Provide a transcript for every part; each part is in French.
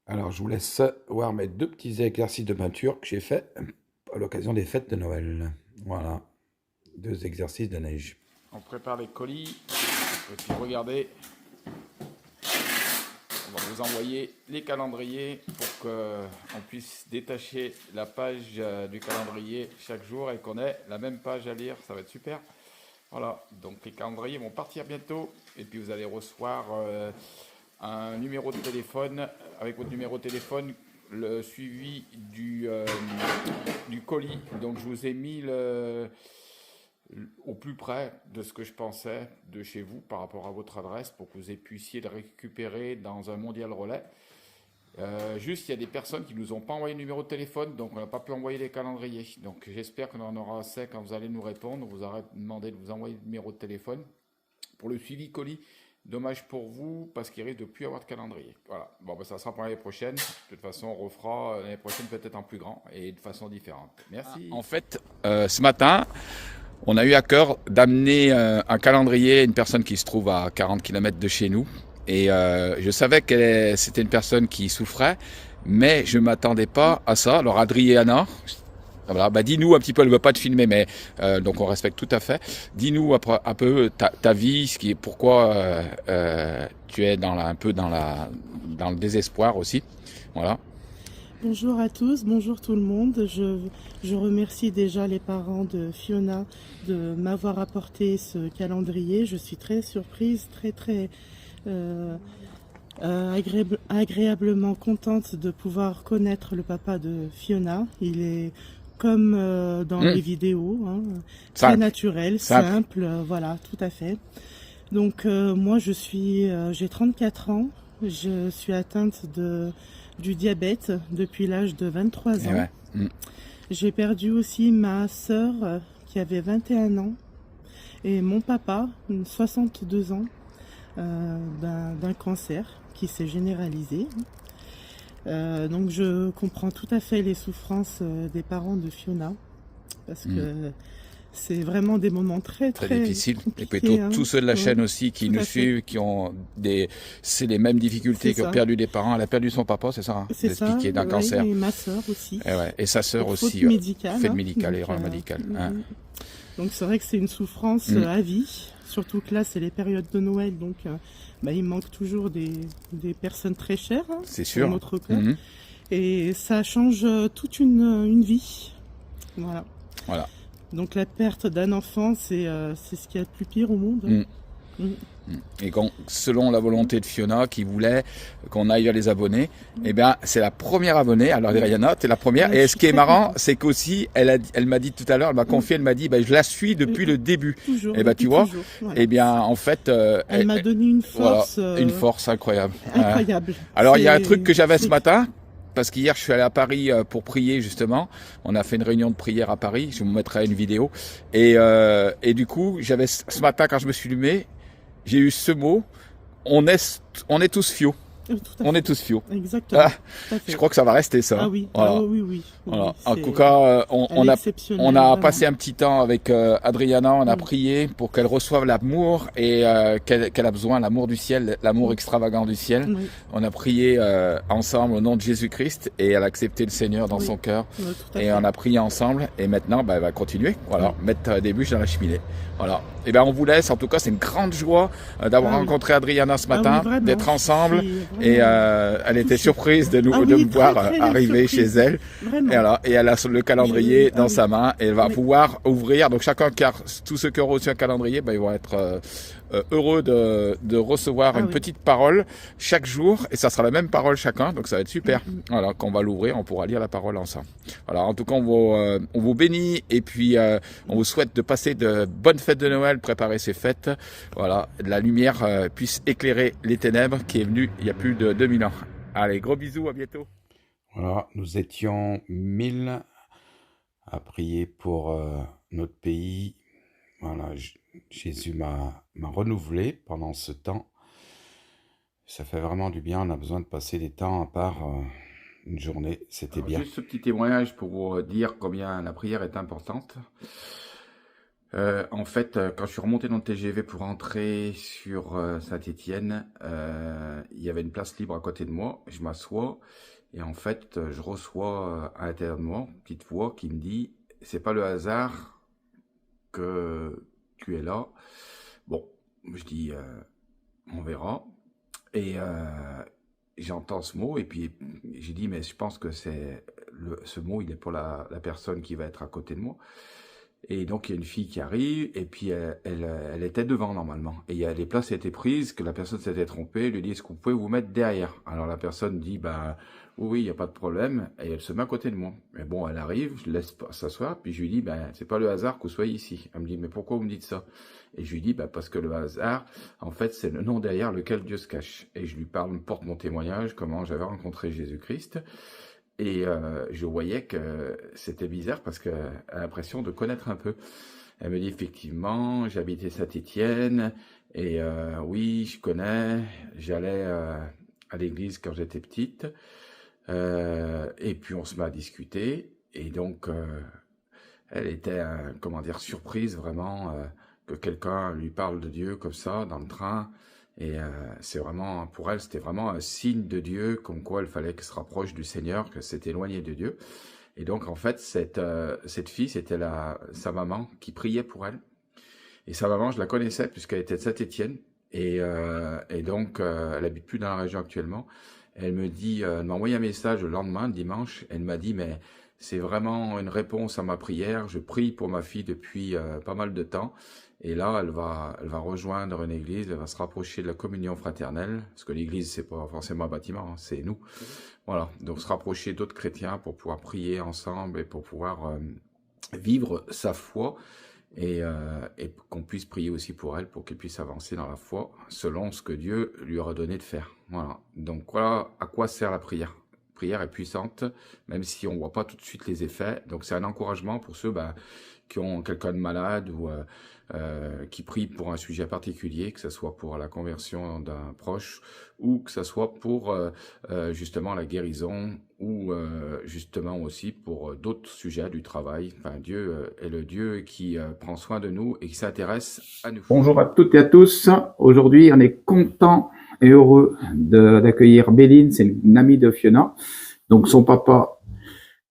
Alors, je vous laisse voir mes deux petits exercices de peinture que j'ai fait à l'occasion des fêtes de Noël. Voilà, deux exercices de neige. On prépare les colis. Et puis regardez, on va vous envoyer les calendriers pour qu'on puisse détacher la page du calendrier chaque jour et qu'on ait la même page à lire. Ça va être super. Voilà, donc les calendriers vont partir bientôt. Et puis vous allez recevoir un numéro de téléphone. Avec votre numéro de téléphone, le suivi du colis. Donc je vous ai mis au plus près de ce que je pensais de chez vous par rapport à votre adresse pour que vous puissiez le récupérer dans un mondial relais. Juste, il y a des personnes qui ne nous ont pas envoyé le numéro de téléphone, donc on n'a pas pu envoyer les calendriers. Donc j'espère qu'on en aura assez quand vous allez nous répondre. On vous aura demandé de vous envoyer le numéro de téléphone. Pour le suivi colis, dommage pour vous parce qu'il risque de plus avoir de calendrier. Voilà, bon, ben, ça sera pour l'année prochaine. De toute façon, on refera l'année prochaine peut-être en plus grand et de façon différente. Merci. En fait, ce matin, on a eu à cœur d'amener un calendrier à une personne qui se trouve à 40 km de chez nous. Et je savais que c'était une personne qui souffrait, mais je ne m'attendais pas à ça. Alors Adriana, voilà, bah dis-nous un petit peu, elle ne veut pas te filmer, mais donc on respecte tout à fait. Dis-nous un peu ta vie, ce qui est, pourquoi tu es un peu dans le désespoir aussi. Voilà. Bonjour à tous, bonjour tout le monde. Je remercie déjà les parents de Fiona de m'avoir apporté ce calendrier. Je suis très surprise, très agréablement contente de pouvoir connaître le papa de Fiona. Il est comme dans les vidéos, hein, très Simple. naturel, simple, voilà, tout à fait. Donc moi j'ai 34 ans, je suis atteinte du diabète depuis l'âge de 23 ans. Ouais. J'ai perdu aussi ma sœur qui avait 21 ans et mon papa, 62 ans, d'un cancer qui s'est généralisé. Donc je comprends tout à fait les souffrances des parents de Fiona parce que c'est vraiment des moments très difficile. Et puis tous ceux de la chaîne aussi qui nous suivent, qui ont c'est les mêmes difficultés, qui ont perdu des parents. Elle a perdu son papa, c'est ça, hein, c'est ça, d'un cancer. Et ma sœur aussi. Et sa sœur aussi. Faute médicale. Fait médicale, erreur médicale. Donc c'est vrai que c'est une souffrance à vie. Surtout que là, c'est les périodes de Noël, donc il manque toujours des personnes très chères. Hein, c'est sûr. Dans notre cas. Et ça change toute une vie. Voilà. Donc la perte d'un enfant, c'est ce qu'il y a de plus pire au monde. Et selon la volonté de Fiona qui voulait qu'on aille vers les abonnés, eh bien c'est la première abonnée. Alors Adriana, t'es la première. Et ce qui est marrant, c'est qu'aussi elle m'a dit tout à l'heure, elle m'a confié, elle m'a dit, je la suis depuis le début. Toujours, et tu vois, voilà. Eh bien en fait, elle m'a donné une force, une force incroyable. Incroyable. Alors il y a un truc que j'avais ce matin. Parce qu'hier, je suis allé à Paris pour prier, justement. On a fait une réunion de prière à Paris. Je vous mettrai une vidéo. Et du coup, j'avais ce matin, quand je me suis levé, j'ai eu ce mot. On est tous fio. On est tous fio. Exactement. Je crois que ça va rester ça. Ah oui, voilà. Oui. Voilà. En tout cas, on a passé un petit temps avec Adriana, on a prié pour qu'elle reçoive l'amour et qu'elle a besoin, l'amour du ciel, l'amour extravagant du ciel. On a prié ensemble au nom de Jésus-Christ et elle a accepté le Seigneur dans son cœur. Et on a prié ensemble et maintenant, elle va continuer. Voilà, mettre des bûches dans la cheminée. Voilà. Et on vous laisse. En tout cas, c'est une grande joie d'avoir rencontré Adriana ce matin, d'être ensemble. Et elle était surprise de me voir arriver chez elle. Et elle a le calendrier dans sa main et elle va pouvoir ouvrir. Donc tous ceux qui ont reçu un calendrier, ils vont être heureux de recevoir une petite parole chaque jour. Et ça sera la même parole chacun. Donc ça va être super. Voilà, quand on va l'ouvrir, on pourra lire la parole ensemble. Voilà, en tout cas, on vous bénit et puis on vous souhaite de passer de bonnes fêtes de Noël, préparer ces fêtes. Voilà, la lumière puisse éclairer les ténèbres qui est venue il y a plus de 2000 ans. Allez, gros bisous, à bientôt. Voilà, nous étions 1000 à prier pour notre pays. Voilà, Jésus m'a renouvelé pendant ce temps. Ça fait vraiment du bien, on a besoin de passer des temps à part une journée, c'était bien. Juste ce petit témoignage pour vous dire combien la prière est importante. En fait, quand je suis remonté dans le TGV pour rentrer sur Saint-Étienne, il y avait une place libre à côté de moi. Je m'assois et en fait, je reçois à l'intérieur de moi une petite voix qui me dit, c'est pas le hasard que tu es là. Bon, je dis, on verra. Et j'entends ce mot et puis j'ai dit, mais je pense que ce mot, il est pour la personne qui va être à côté de moi. Et donc, il y a une fille qui arrive, et puis elle était devant normalement. Et les places étaient prises, que la personne s'était trompée, elle lui dit, est-ce que vous pouvez vous mettre derrière? Alors la personne dit, bah oui, il n'y a pas de problème, et elle se met à côté de moi. Mais bon, elle arrive, je laisse s'asseoir, puis je lui dis, ben c'est pas le hasard que vous soyez ici. Elle me dit, mais pourquoi vous me dites ça? Et je lui dis, bah parce que le hasard, en fait, c'est le nom derrière lequel Dieu se cache. Et je lui porte mon témoignage, comment j'avais rencontré Jésus-Christ. Et je voyais que c'était bizarre parce qu'elle a l'impression de connaître un peu. Elle me dit effectivement, j'habitais Saint-Étienne et oui, je connais. J'allais à l'église quand j'étais petite et puis on se met à discuter et donc elle était comment dire surprise vraiment que quelqu'un lui parle de Dieu comme ça dans le train. Et c'est vraiment, pour elle, c'était vraiment un signe de Dieu, comme quoi il fallait qu'elle se rapproche du Seigneur, qu'elle s'est éloignée de Dieu. Et donc, en fait, cette fille, c'était sa maman qui priait pour elle. Et sa maman, je la connaissais puisqu'elle était de Saint-Étienne. Et donc, elle habite plus dans la région actuellement. Elle m'a envoyé un message le lendemain, dimanche. Elle m'a dit, mais c'est vraiment une réponse à ma prière. Je prie pour ma fille depuis pas mal de temps. Et là, elle va rejoindre une église, elle va se rapprocher de la communion fraternelle, parce que l'église, c'est pas forcément un bâtiment, hein, c'est nous. Voilà, donc se rapprocher d'autres chrétiens pour pouvoir prier ensemble et pour pouvoir vivre sa foi et qu'on puisse prier aussi pour elle, pour qu'elle puisse avancer dans la foi selon ce que Dieu lui aura donné de faire. Voilà, donc voilà à quoi sert la prière. La prière est puissante, même si on voit pas tout de suite les effets. Donc c'est un encouragement pour ceux qui ont quelqu'un de malade ou qui prient pour un sujet particulier, que ce soit pour la conversion d'un proche ou que ce soit pour justement la guérison ou justement aussi pour d'autres sujets du travail. Enfin, Dieu est le Dieu qui prend soin de nous et qui s'intéresse à nous. Bonjour à toutes et à tous. Aujourd'hui, on est content et heureux d'accueillir Béline, c'est une amie de Fiona. Donc son papa,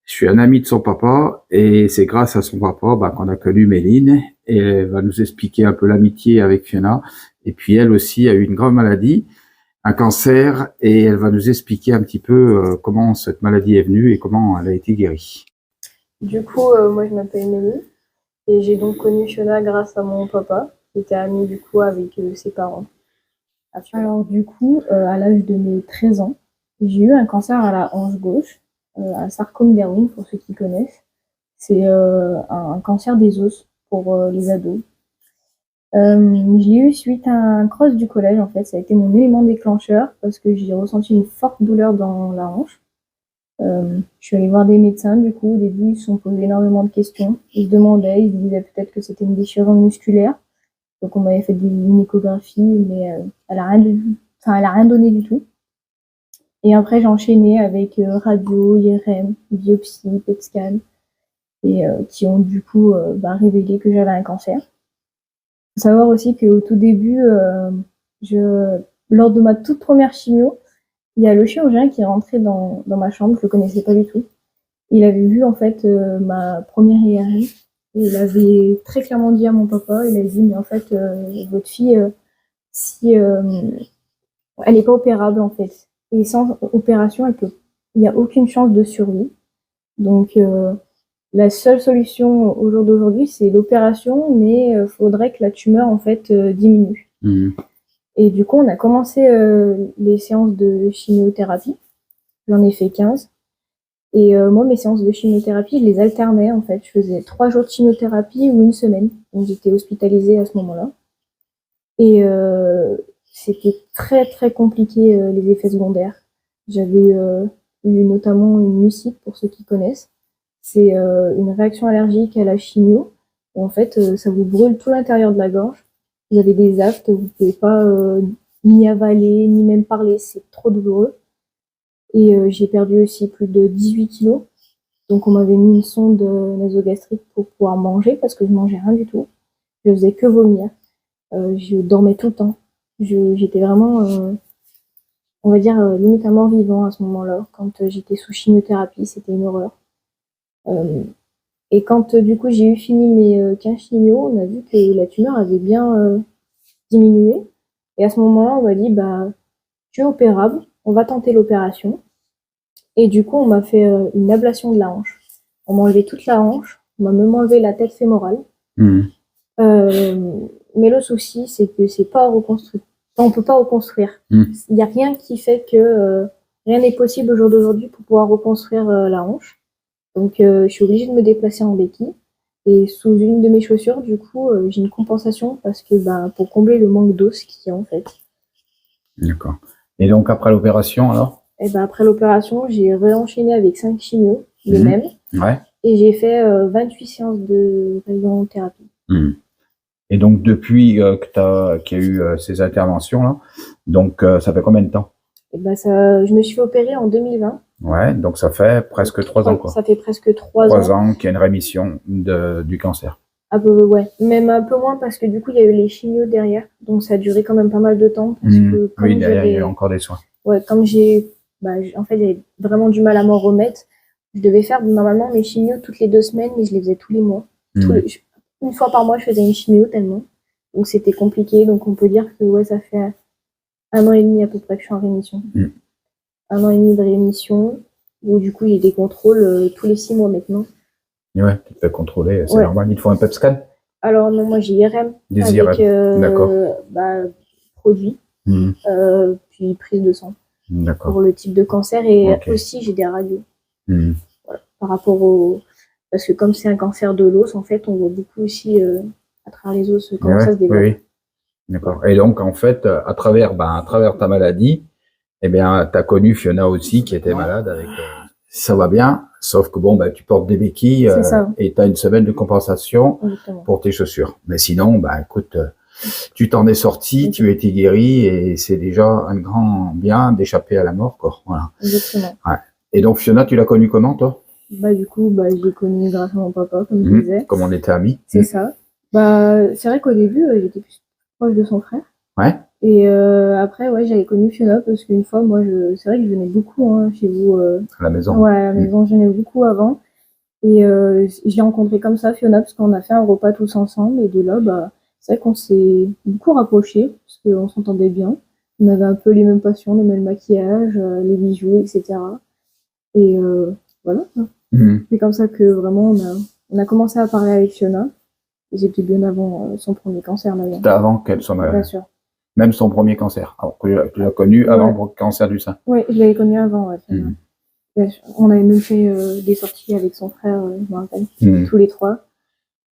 je suis un ami de son papa et c'est grâce à son papa qu'on a connu Méline et elle va nous expliquer un peu l'amitié avec Fiona. Et puis elle aussi a eu une grave maladie, un cancer, et elle va nous expliquer un petit peu comment cette maladie est venue et comment elle a été guérie. Du coup, moi je m'appelle Méline et j'ai donc connu Fiona grâce à mon papa qui était ami du coup avec ses parents. Alors du coup, à l'âge de mes 13 ans, j'ai eu un cancer à la hanche gauche. Un sarcome d'Ewing pour ceux qui connaissent. C'est un cancer des os pour les ados. Je l'ai eu suite à un cross du collège en fait. Ça a été mon élément déclencheur parce que j'ai ressenti une forte douleur dans la hanche. Je suis allée voir des médecins du coup. Au début, ils se sont posés énormément de questions. Ils se demandaient, ils se disaient peut-être que c'était une déchirure musculaire. Donc on m'avait fait une échographie, mais elle a rien donné du tout. Et après, j'ai enchaîné avec radio, IRM, biopsie, PET scan, et qui ont du coup révélé que j'avais un cancer. Il faut savoir aussi qu'au tout début, lors de ma toute première chimio, il y a le chirurgien qui est rentré dans ma chambre, je le connaissais pas du tout. Il avait vu en fait ma première IRM, et il avait très clairement dit à mon papa, il a dit mais en fait votre fille, si elle n'est pas opérable en fait. Et sans opération, il n'y a aucune chance de survie. Donc, la seule solution au jour d'aujourd'hui, c'est l'opération, mais il faudrait que la tumeur, en fait, diminue. Mmh. Et du coup, on a commencé les séances de chimiothérapie. J'en ai fait 15. Et moi, mes séances de chimiothérapie, je les alternais, en fait. Je faisais 3 jours de chimiothérapie ou une semaine. Donc, j'étais hospitalisée à ce moment-là. Et c'était très très compliqué les effets secondaires. J'avais eu notamment une mucite pour ceux qui connaissent. C'est une réaction allergique à la chimio. Où en fait, ça vous brûle tout l'intérieur de la gorge. Vous avez des aftes, vous pouvez pas ni avaler, ni même parler. C'est trop douloureux. Et j'ai perdu aussi plus de 18 kilos. Donc on m'avait mis une sonde nasogastrique pour pouvoir manger parce que je mangeais rien du tout. Je faisais que vomir. Je dormais tout le temps. J'étais vraiment, on va dire, limite à mort vivant à ce moment-là. Quand j'étais sous chimiothérapie, c'était une horreur. Et quand du coup j'ai eu fini mes 15 chimios, on a vu que la tumeur avait bien diminué. Et à ce moment-là, on m'a dit, bah, tu es opérable, on va tenter l'opération. Et du coup, on m'a fait une ablation de la hanche. On m'a enlevé toute la hanche, on m'a même enlevé la tête fémorale. Mais le souci, c'est que c'est pas reconstruit. Enfin, on peut pas reconstruire. Il y a rien qui fait que rien n'est possible au jour d'aujourd'hui pour pouvoir reconstruire la hanche. Donc, je suis obligée de me déplacer en béquille. Et sous une de mes chaussures, du coup, j'ai une compensation parce que, bah, pour combler le manque d'os qu'il y a en fait. D'accord. Et donc après l'opération alors? Et ben après l'opération, j'ai réenchaîné avec 5 chimios, les mêmes. Ouais. Et j'ai fait 28 séances de radiothérapie. Et donc depuis qu'il y a eu ces interventions là, donc ça fait combien de temps? Et ben je me suis fait opérer en 2020. Ouais, donc ça fait presque 3 ans quoi. Ça fait presque 3 ans. 3 ans qu'il y a une rémission du cancer. Ouais, même un peu moins parce que du coup il y a eu les chimios derrière, donc ça a duré quand même pas mal de temps. Parce que oui, derrière il y a eu encore des soins. Ouais, comme en fait j'avais vraiment du mal à m'en remettre. Je devais faire normalement mes chimios toutes les 2 semaines, mais je les faisais tous les mois. Une fois par mois, je faisais une chimio tellement. Donc c'était compliqué. Donc on peut dire que ouais, ça fait 1 an et demi à peu près que je suis en rémission. 1 an et demi de rémission, où du coup j'ai des contrôles tous les 6 mois maintenant. Ouais, tu te fais contrôler, c'est normal. Il te faut un PET scan? Alors non, moi j'ai IRM avec produit, puis prise de sang pour le type de cancer et aussi j'ai des radios. Voilà, par rapport parce que comme c'est un cancer de l'os, en fait, on voit beaucoup aussi à travers les os comment ça se développe. Oui. D'accord. Et donc en fait, à travers ta maladie, eh bien, tu as connu Fiona aussi qui était malade avec. Ça va bien, sauf que bon, tu portes des béquilles et tu as une semaine de compensation pour tes chaussures. Mais sinon, écoute, tu t'en es sorti, tu as été guéri et c'est déjà un grand bien d'échapper à la mort, quoi. Voilà. Exactement. Ouais. Et donc Fiona, tu l'as connue comment, toi? Du coup, je l'ai connue grâce à mon papa, comme je disais. Comme on était amis. C'est ça. C'est vrai qu'au début, j'étais plus proche de son frère. Ouais. Et après, ouais, j'avais connu Fiona parce qu'une fois, moi, c'est vrai que je venais beaucoup chez vous. À la maison. Ouais, à la maison, je venais beaucoup avant. Et je l'ai rencontrée comme ça, Fiona, parce qu'on a fait un repas tous ensemble. Et de là, c'est vrai qu'on s'est beaucoup rapprochés parce qu'on s'entendait bien. On avait un peu les mêmes passions, les mêmes maquillages, les bijoux, etc. Et voilà. C'est comme ça que vraiment, on a commencé à parler avec Fiona. Et c'était bien avant son premier cancer, d'ailleurs. C'était avant qu'elle soit malade. Bien sûr. Même son premier cancer. Alors, tu l'as connu avant le cancer du sein. Oui, je l'avais connu avant. Ouais, on avait même fait des sorties avec son frère, je me rappelle, tous les 3.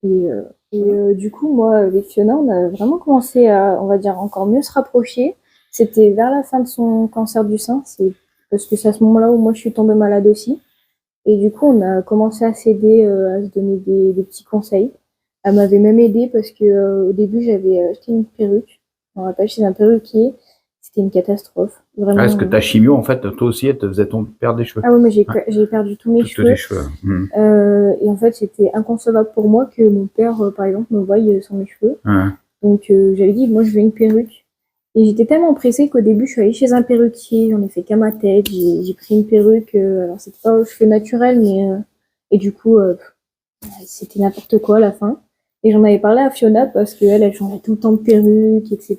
Et du coup, moi, avec Fiona, on a vraiment commencé à, on va dire, encore mieux se rapprocher. C'était vers la fin de son cancer du sein. C'est parce que c'est à ce moment-là où moi, je suis tombée malade aussi. Et du coup, on a commencé à s'aider, à se donner des petits conseils. Elle m'avait même aidée parce que au début, j'avais acheté une perruque. Je me rappelle, chez un perruquier. C'était une catastrophe. Vraiment. Est-ce que ta chimio, en fait, toi aussi, elle te faisait perdre des cheveux? Ah oui, mais j'ai perdu tous mes cheveux. Tous les cheveux. Et en fait, c'était inconcevable pour moi que mon père, par exemple, me voie sans mes cheveux. Donc, j'avais dit, moi, je veux une perruque. Et j'étais tellement pressée qu'au début, je suis allée chez un perruquier. J'en ai fait qu'à ma tête. J'ai pris une perruque. Alors, c'était pas aux cheveux naturels, mais... et du coup, c'était n'importe quoi à la fin. Et j'en avais parlé à Fiona parce qu'elle changeait tout le temps de perruque, etc.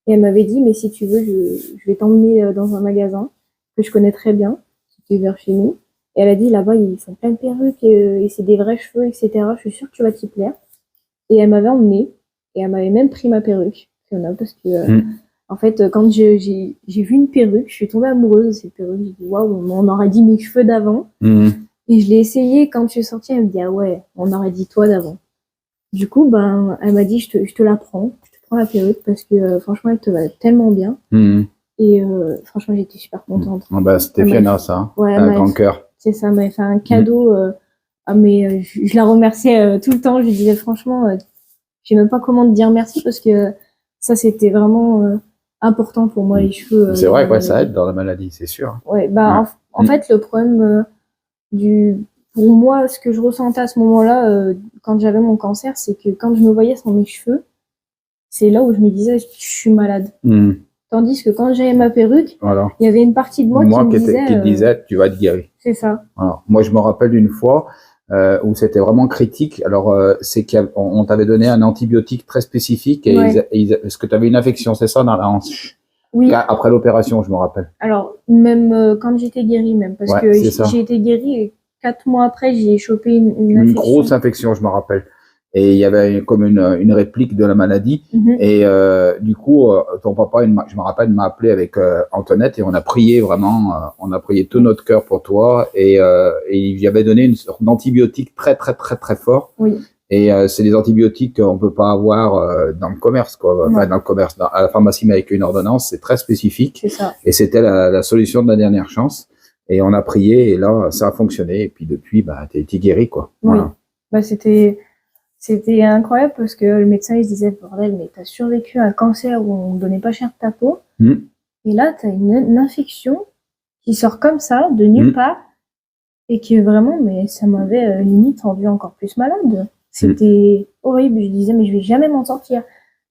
Et elle m'avait dit, mais si tu veux, je vais t'emmener dans un magasin que je connais très bien. C'était vers chez nous. Et elle a dit, là-bas, ils font plein de perruques et c'est des vrais cheveux, etc. Je suis sûre que tu vas t'y plaire. Et elle m'avait emmenée. Et elle m'avait même pris ma perruque, Fiona, parce que, en fait, quand j'ai vu une perruque, je suis tombée amoureuse de cette perruque. J'ai dit, waouh, on aurait dit mes cheveux d'avant. Et je l'ai essayé. Quand je suis sortie, elle me dit, ah ouais, on aurait dit toi d'avant. Du coup, elle m'a dit, je te la prends. Je te prends la perruque parce que, franchement, elle te va tellement bien. Et franchement, j'étais super contente. C'était Fiona, ça. Ouais, un grand cœur. C'est ça, elle m'avait fait un cadeau. Mais je la remerciais tout le temps. Je lui disais, franchement, je sais même pas comment te dire merci parce que ça, c'était vraiment important pour moi, les cheveux. C'est vrai, ça aide dans la maladie, c'est sûr. Ouais, en fait, le problème pour moi, ce que je ressentais à ce moment-là, quand j'avais mon cancer, c'est que quand je me voyais sans mes cheveux, c'est là où je me disais, je suis malade. Tandis que quand j'avais ma perruque, voilà. il y avait une partie de moi qui me disait, tu vas être guéri. C'est ça. Alors, moi, je me rappelle d'une fois où c'était vraiment critique. Alors, c'est qu'on t'avait donné un antibiotique très spécifique et est-ce que tu avais une infection, c'est ça, dans la hanche? Oui. Après l'opération, je me rappelle. Alors, même quand j'étais guérie, même, parce que j'ai été guérie et 4 mois après, j'ai chopé une infection. Une grosse infection, je me rappelle. Et il y avait comme une réplique de la maladie. Et du coup, ton papa, je me rappelle, m'a appelé avec Antoinette et on a prié vraiment, on a prié tout notre cœur pour toi. Et il lui avait donné une sorte d'antibiotique très, très, très, très fort. Oui. Et c'est des antibiotiques qu'on peut pas avoir dans le commerce, quoi. Enfin, dans le commerce, à la pharmacie, mais avec une ordonnance, c'est très spécifique. C'est ça. Et c'était la solution de la dernière chance. Et on a prié et là, ça a fonctionné. Et puis depuis, bah, t'es guéri, quoi. Oui. Voilà. Bah, c'était incroyable parce que le médecin, il se disait, bordel, mais t'as survécu à un cancer où on donnait pas cher de ta peau. Et là, t'as une infection qui sort comme ça, de nulle part. Et que vraiment, mais ça m'avait limite rendu encore plus malade. C'était horrible. Je disais, mais je vais jamais m'en sortir.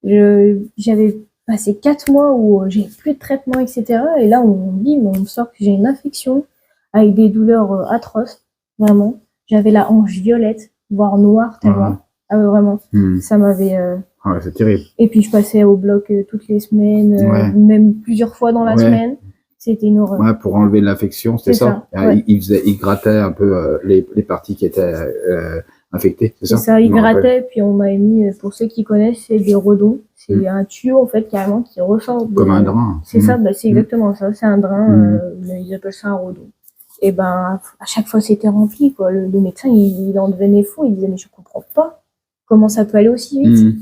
J'avais passé 4 mois où j'ai plus de traitement, etc. Et là, on me dit, mais on me sort que j'ai une infection avec des douleurs atroces. Vraiment. J'avais la hanche violette, voire noire, tellement. Ah, vraiment. Ça m'avait... Ouais, c'est terrible. Et puis, je passais au bloc toutes les semaines, même plusieurs fois dans la semaine. C'était une horreur. Ouais, pour enlever l'infection, c'était ça. Il grattait un peu les parties qui étaient infectées, c'est ça? C'est ça, il grattait, puis on m'avait mis, pour ceux qui connaissent, c'est des redons. C'est un tuyau, en fait, carrément, qui ressort. Comme un drain. C'est ça, bah, c'est exactement ça. C'est un drain, ils appellent ça un redon. Et ben, à chaque fois, c'était rempli, quoi. Le médecin, il en devenait fou. Il disait, mais je comprends pas comment ça peut aller aussi vite.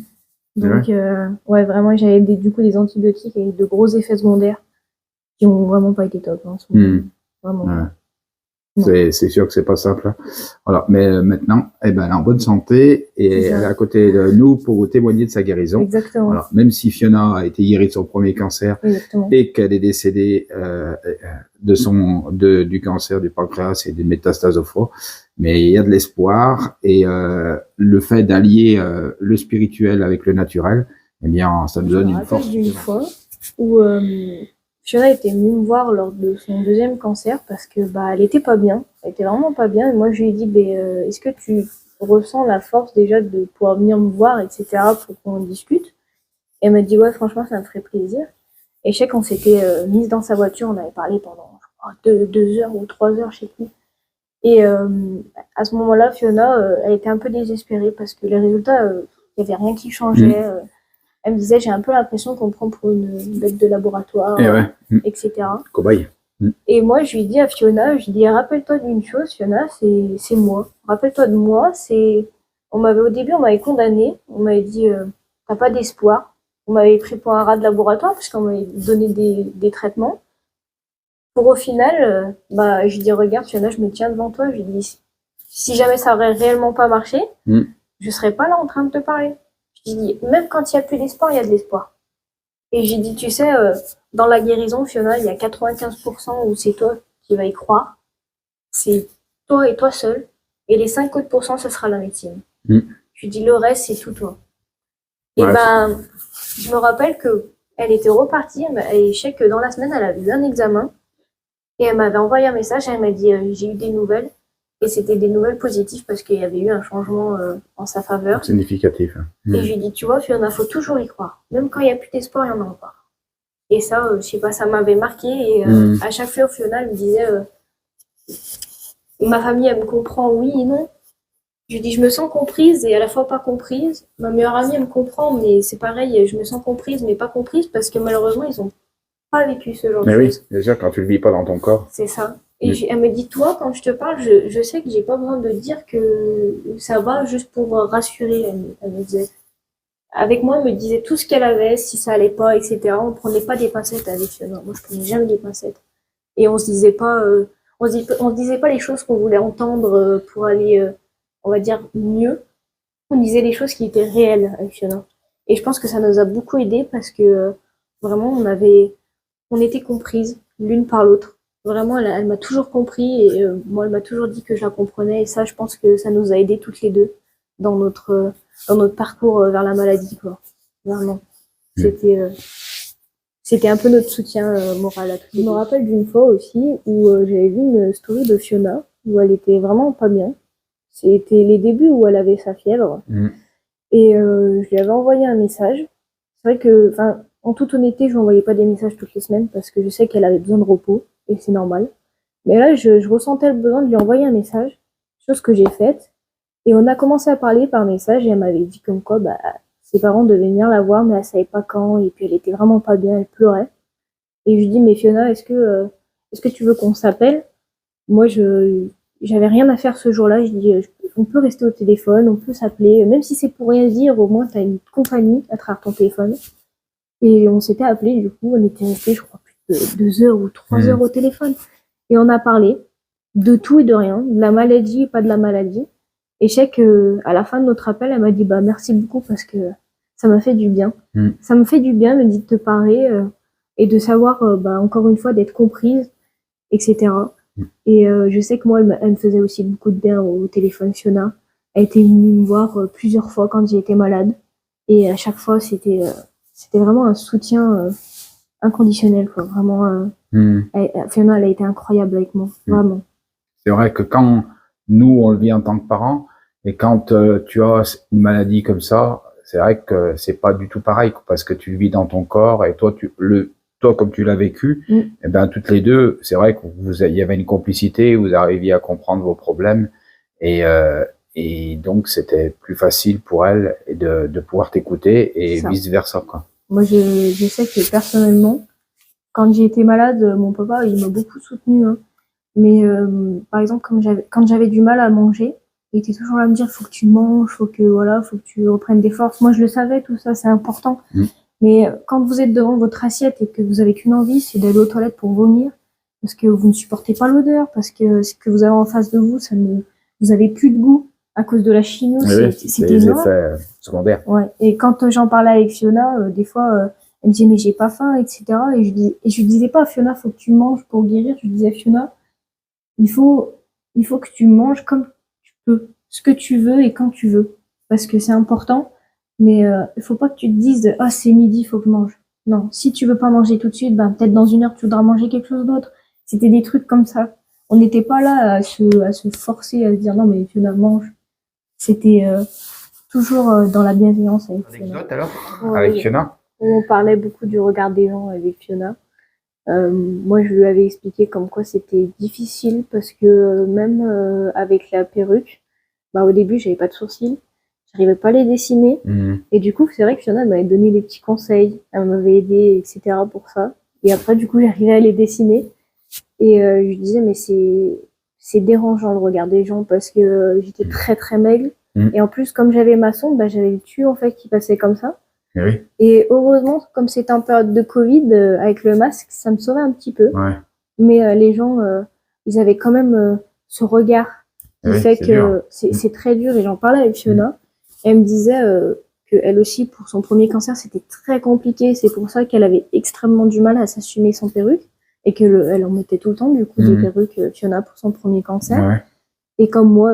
Donc, vraiment, j'avais du coup des antibiotiques et de gros effets secondaires qui ont vraiment pas été top. Hein, vraiment. C'est sûr que c'est pas simple. Voilà. Mais maintenant, eh ben, elle est en bonne santé et elle est à côté de nous pour vous témoigner de sa guérison. Exactement. Voilà. Même si Fiona a été guérie de son premier cancer et qu'elle est décédée du cancer du pancréas et des métastases au foie, mais il y a de l'espoir et le fait d'allier le spirituel avec le naturel, eh bien, ça nous donne une force. D'une fois où Fiona était venue me voir lors de son deuxième cancer parce que bah elle était pas bien, elle était vraiment pas bien. Et moi je lui ai dit est-ce que tu ressens la force déjà de pouvoir venir me voir, etc. pour qu'on discute. Et elle m'a dit ouais, franchement ça me ferait plaisir. Et je sais qu'on s'était mise dans sa voiture, on avait parlé pendant 2 heures ou 3 heures, je sais plus. Et à ce moment-là, Fiona, elle était un peu désespérée parce que les résultats, il y avait rien qui changeait. Elle me disait, j'ai un peu l'impression qu'on me prend pour une bête de laboratoire, etc. Cobaye. Et moi, je lui dis à Fiona, je lui dis, rappelle-toi d'une chose, Fiona, c'est moi. Rappelle-toi de moi, au début, on m'avait condamnée, on m'avait dit, t'as pas d'espoir. On m'avait pris pour un rat de laboratoire parce qu'on m'avait donné des traitements. Pour au final, je lui dis, regarde, Fiona, je me tiens devant toi, je lui dis, si jamais ça aurait réellement pas marché, je serais pas là en train de te parler. Je dis, même quand il n'y a plus d'espoir, il y a de l'espoir. Et j'ai dit, tu sais, dans la guérison, Fiona, il y a 95% où c'est toi qui vas y croire. C'est toi et toi seul. Et les 5 autres pourcents, ce sera la médecine. Je lui dis, le reste, c'est tout toi. Et je me rappelle que elle était repartie. Et je sais que dans la semaine, elle avait eu un examen. Et elle m'avait envoyé un message. Elle m'a dit, j'ai eu des nouvelles. Et c'était des nouvelles positives parce qu'il y avait eu un changement en sa faveur. Significatif. Et je lui dis, tu vois, Fiona, faut toujours y croire. Même quand il n'y a plus d'espoir, il y en a encore. Et ça, je sais pas, ça m'avait marqué. Et à chaque fois, Fiona, elle me disait, ma famille, elle me comprend, oui et non. Je lui dis, je me sens comprise et à la fois pas comprise. Ma meilleure amie, elle me comprend, mais c'est pareil, je me sens comprise, mais pas comprise parce que malheureusement, ils ont pas vécu ce genre de choses. Mais oui, bien sûr, quand tu le vis pas dans ton corps. C'est ça. Et elle me dit, toi, quand je te parle, je sais que j'ai pas besoin de dire que ça va juste pour rassurer, elle me disait. Avec moi, elle me disait tout ce qu'elle avait, si ça allait pas, etc. On prenait pas des pincettes avec Fiona. Moi, je prenais jamais des pincettes. Et on se disait pas, on se disait pas les choses qu'on voulait entendre pour aller, on va dire, mieux. On disait les choses qui étaient réelles avec Fiona. Et je pense que ça nous a beaucoup aidé parce que vraiment, on était comprises l'une par l'autre. Vraiment, elle m'a toujours compris et moi, elle m'a toujours dit que je la comprenais. Et ça, je pense que ça nous a aidés toutes les deux dans notre parcours vers la maladie, quoi. Vraiment. C'était un peu notre soutien moral à tous les deux. Je me rappelle d'une fois aussi où j'avais vu une story de Fiona où elle était vraiment pas bien. C'était les débuts où elle avait sa fièvre. Et je lui avais envoyé un message. C'est vrai que, en toute honnêteté, je lui envoyais pas des messages toutes les semaines parce que je sais qu'elle avait besoin de repos et c'est normal. Mais là, je ressentais le besoin de lui envoyer un message, chose que j'ai faite. Et on a commencé à parler par message et elle m'avait dit comme quoi, ses parents devaient venir la voir, mais elle savait pas quand. Et puis elle était vraiment pas bien, elle pleurait. Et je lui dis, mais Fiona, est-ce que tu veux qu'on s'appelle? Moi, j'avais rien à faire ce jour-là. Je dis, on peut rester au téléphone, on peut s'appeler, même si c'est pour rien dire, au moins t'as une compagnie à travers ton téléphone. Et on s'était appelé, du coup, on était resté, je crois, plus de 2 heures ou 3 heures au téléphone. Et on a parlé de tout et de rien, de la maladie et pas de la maladie. Et je sais que à la fin de notre appel, elle m'a dit, merci beaucoup parce que ça m'a fait du bien. Ça me fait du bien, me dit, de te parler et de savoir, encore une fois, d'être comprise, etc. Et je sais que moi, elle me faisait aussi beaucoup de bien au téléphone, Fiona. Elle était venue me voir plusieurs fois quand j'étais malade. Et à chaque fois, c'était vraiment un soutien inconditionnel, quoi. Vraiment, Fiona, elle a été incroyable avec moi, vraiment. C'est vrai que quand nous, on le vit en tant que parents, et quand tu as une maladie comme ça, c'est vrai que c'est pas du tout pareil, parce que tu le vis dans ton corps, et toi, comme tu l'as vécu, et ben toutes les deux, c'est vrai qu'il y avait une complicité, vous arriviez à comprendre vos problèmes, et donc c'était plus facile pour elle de pouvoir t'écouter et vice versa, quoi. Moi, je sais que personnellement, quand j'ai été malade, mon papa, il m'a beaucoup soutenu, hein. Mais par exemple, quand j'avais du mal à manger, il était toujours là à me dire, faut que tu manges, faut que tu reprennes des forces. Moi, je le savais, tout ça, c'est important. Mais quand vous êtes devant votre assiette et que vous avez qu'une envie, c'est d'aller aux toilettes pour vomir, parce que vous ne supportez pas l'odeur, parce que ce que vous avez en face de vous, vous avez plus de goût à cause de la chimio. C'est des effets secondaires. Ouais. Et quand j'en parlais avec Fiona, des fois, elle me disait, mais j'ai pas faim, etc. Et je disais pas, Fiona, faut que tu manges pour guérir. Je disais, Fiona, il faut que tu manges comme tu peux, ce que tu veux et quand tu veux, parce que c'est important. Mais il faut pas que tu te dises, c'est midi, il faut que je mange. Non, si tu veux pas manger tout de suite, peut-être dans 1 heure tu voudras manger quelque chose d'autre. C'était des trucs comme ça. On n'était pas là à se forcer, à se dire non mais Fiona mange. C'était toujours dans la bienveillance avec Fiona. Anecdote alors avec Fiona. On parlait beaucoup du regard des gens avec Fiona. Moi, je lui avais expliqué comme quoi c'était difficile parce que même avec la perruque, au début, j'avais pas de sourcils, j'arrivais pas à les dessiner. Et du coup, c'est vrai que Fiona m'avait donné des petits conseils, elle m'avait aidé, etc. pour ça. Et après, du coup, j'arrivais à les dessiner. Et je lui disais, mais c'est dérangeant le regard des gens parce que j'étais très très maigre. Et en plus, comme j'avais ma sonde, j'avais le tuyau en fait qui passait comme ça. Oui. Et heureusement, comme c'était en période de Covid, avec le masque, ça me sauvait un petit peu. Mais les gens, ils avaient quand même ce regard qui fait que c'est très dur. Et j'en parlais avec Fiona. Elle me disait qu'elle aussi, pour son premier cancer, c'était très compliqué. C'est pour ça qu'elle avait extrêmement du mal à s'assumer sans perruque. Et qu'elle en mettait tout le temps, du coup, des perruques Fiona pour son premier cancer. Et comme moi,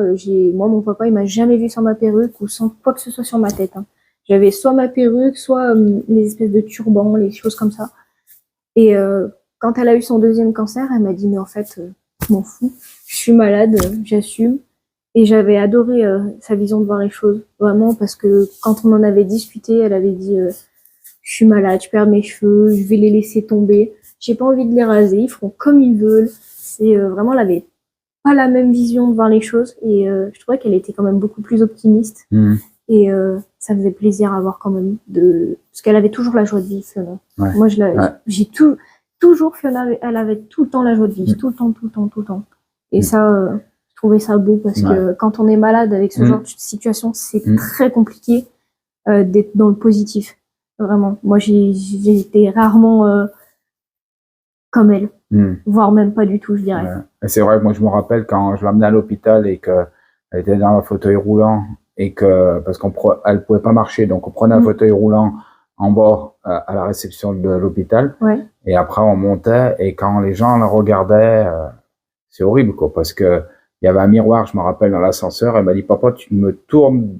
mon papa, il m'a jamais vu sans ma perruque ou sans quoi que ce soit sur ma tête, hein. J'avais soit ma perruque, soit les espèces de turbans, les choses comme ça. Et quand elle a eu son deuxième cancer, elle m'a dit, mais en fait, je m'en fous, je suis malade, j'assume. Et j'avais adoré sa vision de voir les choses, vraiment, parce que quand on en avait discuté, elle avait dit, je suis malade, je perds mes cheveux, je vais les laisser tomber, j'ai pas envie de les raser, ils feront comme ils veulent. C'est vraiment, elle avait pas la même vision de voir les choses, et je trouvais qu'elle était quand même beaucoup plus optimiste. Et ça faisait plaisir à voir quand même, parce qu'elle avait toujours la joie de vivre, Fiona. Moi, j'ai toujours, Fiona, elle avait tout le temps la joie de vivre, tout le temps. Et ça, je trouvais ça beau, parce que quand on est malade avec ce genre de situation, c'est très compliqué d'être dans le positif. Vraiment. Moi, j'ai été rarement comme elle, voire même pas du tout, je dirais. C'est vrai, moi, je me rappelle quand je l'amenais à l'hôpital et qu'elle était dans un fauteuil roulant, et que parce qu'elle pouvait pas marcher, donc on prenait un fauteuil roulant en bas à la réception de l'hôpital. Ouais. Et après, on montait. Et quand les gens la regardaient, c'est horrible, quoi, parce que il y avait un miroir, je me rappelle, dans l'ascenseur. Elle m'a dit, papa, tu me tournes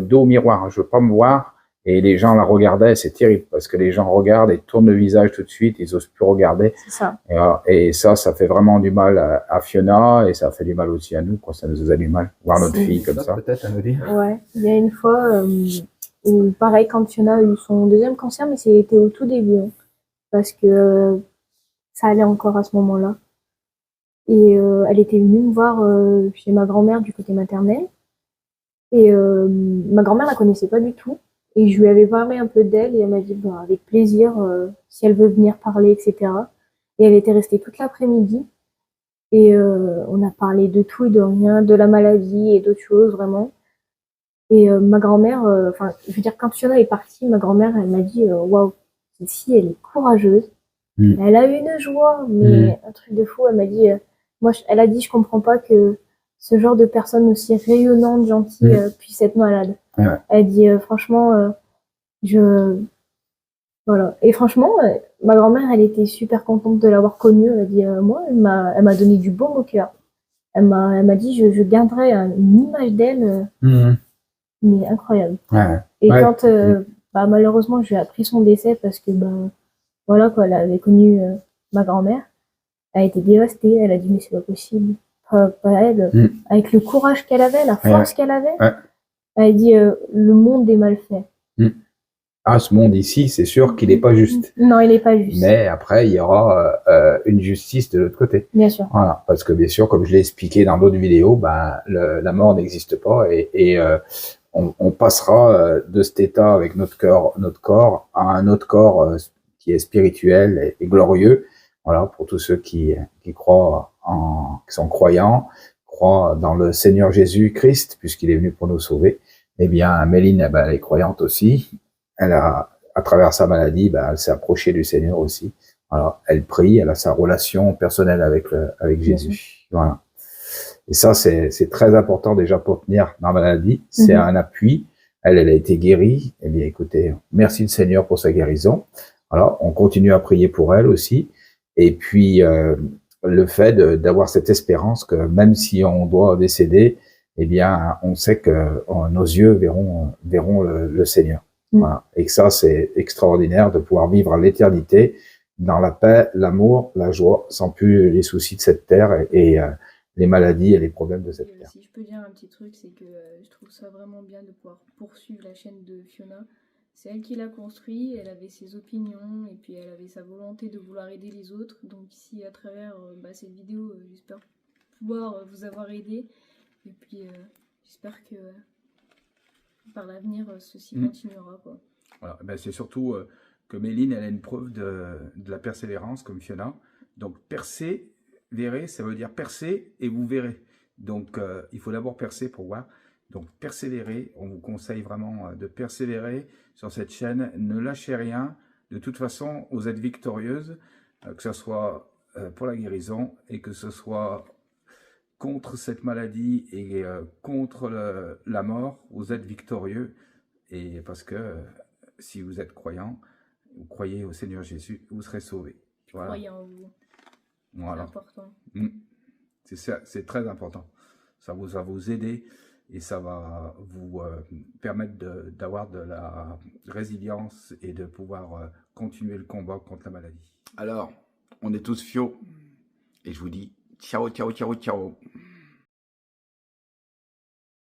dos au miroir. Je veux pas me voir. Et les gens la regardaient. C'est terrible parce que les gens regardent et tournent le visage tout de suite. Ils osent plus regarder. C'est ça. Et ça fait vraiment du mal à Fiona et ça fait du mal aussi à nous, quoi. Ça nous faisait du mal. Voir notre fille comme ça. Peut-être à nous dire. Ouais. Il y a une fois, où pareil, quand Fiona a eu son deuxième cancer, mais c'était au tout début, hein, parce que ça allait encore à ce moment-là. Et elle était venue me voir chez ma grand-mère du côté maternel. Et ma grand-mère la connaissait pas du tout. Et je lui avais parlé un peu d'elle et elle m'a dit bah, avec plaisir si elle veut venir parler, etc. Et elle était restée toute l'après-midi. Et on a parlé de tout et de rien, de la maladie et d'autres choses vraiment. Et ma grand-mère, enfin, je veux dire, quand Fiona est partie, ma grand-mère, elle m'a dit waouh, cette fille, elle est courageuse. Elle a eu une joie, mais un truc de fou. Elle m'a dit, moi, elle a dit, je comprends pas que ce genre de personne aussi rayonnante, gentille, puisse être malade. Ouais. Elle dit, franchement, voilà. Et franchement, ma grand-mère, elle était super contente de l'avoir connue. Elle a dit, moi, elle m'a donné du baume au cœur. Elle m'a dit, je garderai une image d'elle, mais incroyable. Ouais. Et quand, bah, malheureusement, j'ai appris son décès parce que, ben, voilà, quoi, elle avait connu ma grand-mère. Elle a été dévastée. Elle a dit, mais c'est pas possible. Pas elle. Avec le courage qu'elle avait, la force qu'elle avait. Elle a dit, le monde est mal fait. Ah, ce monde ici, c'est sûr qu'il n'est pas juste. Non, il n'est pas juste. Mais après, il y aura une justice de l'autre côté. Bien sûr. Voilà, parce que bien sûr, comme je l'ai expliqué dans d'autres vidéos, ben, la mort n'existe pas et on passera de cet état avec notre corps à un autre corps qui est spirituel et glorieux. Voilà, pour tous ceux qui croient qui sont croyants, croient dans le Seigneur Jésus-Christ, puisqu'il est venu pour nous sauver. Eh bien, Méline, ben, elle est croyante aussi. Elle a, à travers sa maladie, ben, elle s'est approchée du Seigneur aussi. Voilà, elle prie, elle a sa relation personnelle avec Jésus. Voilà. Et ça, c'est très important déjà pour tenir dans la maladie. C'est un appui. Elle a été guérie. Eh bien, écoutez, merci le Seigneur pour sa guérison. Alors, on continue à prier pour elle aussi. Et puis, le fait d'avoir cette espérance que même si on doit décéder, eh bien, on sait que nos yeux verront le Seigneur. Voilà. Et que ça, c'est extraordinaire de pouvoir vivre l'éternité dans la paix, l'amour, la joie, sans plus les soucis de cette terre et les maladies et les problèmes de cette terre. Si je peux dire un petit truc, c'est que je trouve ça vraiment bien de pouvoir poursuivre la chaîne de Fiona. C'est elle qui l'a construit, elle avait ses opinions et puis elle avait sa volonté de vouloir aider les autres. Donc ici, à travers cette vidéo, j'espère pouvoir vous avoir aidé. Et puis j'espère que par l'avenir, ceci continuera, quoi. Voilà, ben c'est surtout que Méline, elle a une preuve de la persévérance comme Fiona. Donc persévérer, ça veut dire percer et vous verrez. Donc il faut d'abord percer pour voir. Donc persévérer, on vous conseille vraiment de persévérer sur cette chaîne. Ne lâchez rien. De toute façon, vous êtes victorieuse, que ce soit pour la guérison et que ce soit contre cette maladie et contre la mort, vous êtes victorieux. Et parce que si vous êtes croyant, vous croyez au Seigneur Jésus, vous serez sauvés. Voilà. Croyez en vous. Voilà. C'est important. C'est très important. Ça va vous aider et ça va vous permettre d'avoir de la résilience et de pouvoir continuer le combat contre la maladie. Alors, on est tous fiaux et je vous dis ciao, ciao, ciao, ciao.